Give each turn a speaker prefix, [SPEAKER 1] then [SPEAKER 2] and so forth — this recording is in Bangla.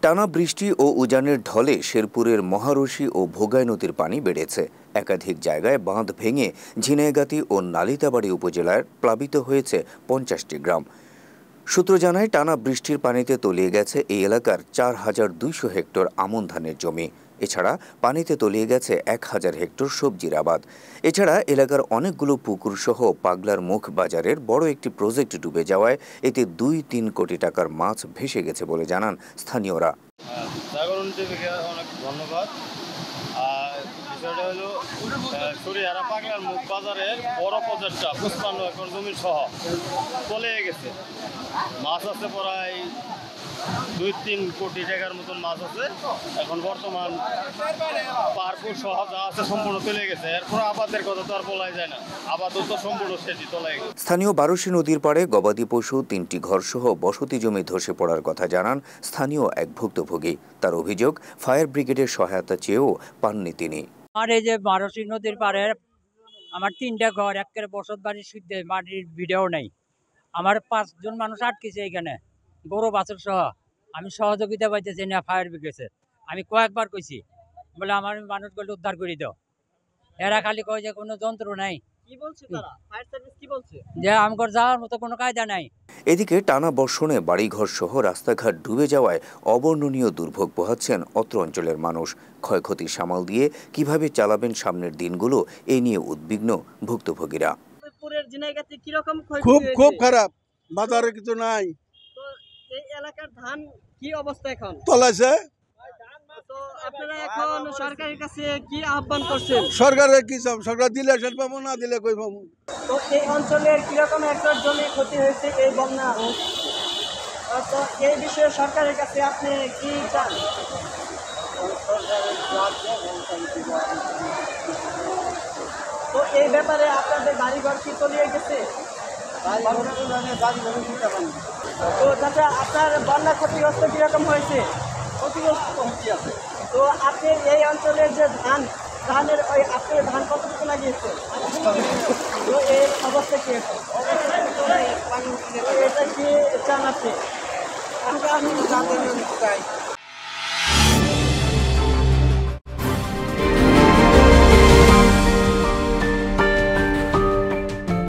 [SPEAKER 1] টানা বৃষ্টি ও উজানের ঢলে শেরপুরের মহারশি ও ভোগাই নদীর পানি বেড়েছে। একাধিক জায়গায় বাঁধ ভেঙে ঝিনাইগাতি ও নালিতাবাড়ী উপজেলায় প্লাবিত হয়েছে ৫০টি গ্রাম। সূত্র জানায়, টানা বৃষ্টির পানিতে তলিয়ে গেছে এই এলাকার ৪,২০০ হেক্টর আমন ধানের জমি। এছাড়া পানিতে তলিয়ে গেছে ১,০০০ হেক্টর সবজির আবাদ। এছাড়া এলাকার অনেকগুলো পুকুর সহ পাগলার মুখ বাজারের বড় একটি প্রজেক্ট ডুবে যাওয়ায় এতে ২-৩ কোটি টাকার মাছ ভেসে গেছে বলে জানান স্থানীয়রা।
[SPEAKER 2] অনেক ধন্যবাদ। বিষয়টা হলো সরিহারা পাগলার মুখ বাজারের বড় প্রজেক্টটা ৫৫ একর জমি সহ চলে গেছে। মাছ আছে প্রায় ২-৩ কোটি টাকার মতন মাছ আছে। এখন বর্তমান পাহাড়পুর সহ যা আছে সম্পূর্ণ চলে গেছে। এরপর আবাদের কথা তো আর বলাই যায় না, আবাদও তো সম্পূর্ণ সেটি তলায় গেছে।
[SPEAKER 1] স্থানীয় বারোশি নদীর পাড়ে গবাদি পশু, ৩টি ঘরসহ বসতি জমি ধসে পড়ার কথা জানান স্থানীয় এক ভুক্তভোগী। তার অভিযোগ, ফায়ার ব্রিগেডের সহায়তা চেয়েও পাননি তিনি।
[SPEAKER 3] আর এই যে বারোশি নদীর পাড়ে আমার ৩টা ঘর, একের বসত বাড়ির শুদ্ধে মাটির ভিডিও নেই। আমার ৫ জন মানুষ আটকেছে এখানে, গরু বাছুর সহ। আমি সহযোগিতা পাইতেছি না ফায়ার ব্রিগেডের। আমি কয়েকবার কইছি, বলে আমার মানুষগুলো উদ্ধার করে দাও। এরা খালি কয় যে কোনো যন্ত্র নাই।
[SPEAKER 4] কি বলছে তারা? ফায়ার সার্ভিস কি বলছে?
[SPEAKER 3] যে আমগর যাওয়ার মতো কোনো কায়দা নাই।
[SPEAKER 1] এদিকে টানা বর্ষণে বাড়িঘর সহ রাস্তাঘাট ডুবে যাওয়ায় অবর্ণনীয় দুর্ভোগ পোহাচ্ছেন অত্র অঞ্চলের মানুষ। ক্ষয়ক্ষতি সামাল দিয়ে কিভাবে চালাবেন সামনের দিনগুলো, এই নিয়ে উদ্বিগ্ন ভুক্তভোগীরা।
[SPEAKER 4] ঝিনাইগাতি কি রকম
[SPEAKER 5] খুব খারাপ, বাজারে কিছু নাই।
[SPEAKER 4] তো এই এলাকার ধান কি অবস্থা এখন?
[SPEAKER 5] তলাইছে।
[SPEAKER 4] তো আপনারা এখন সরকারের কাছে কি আহ্বান করছেন?
[SPEAKER 5] সরকারের কি চাপ? সরকার দিলে সেটা পাবো, না দিলে কই পাবো।
[SPEAKER 4] তো এই অঞ্চলের কিরকম একর জমি ক্ষতি হয়েছে এই বন্যা? তো এই বিষয়ে সরকারের কাছে আপনি কি চান? তো এই ব্যাপারে আপনাদের বাড়িঘর কি তলিয়ে গেছে? তো চাচা, আপনার বন্যা ক্ষতিগ্রস্ত কিরকম হয়েছে? ক্ষতিগ্রস্ত আছে। তো আপনি এই অঞ্চলের যে ধানের আপনি ধান কতটুকু লাগিয়েছে? তো এই অবস্থা কি? এটা কি চান আপনি? আমি চাই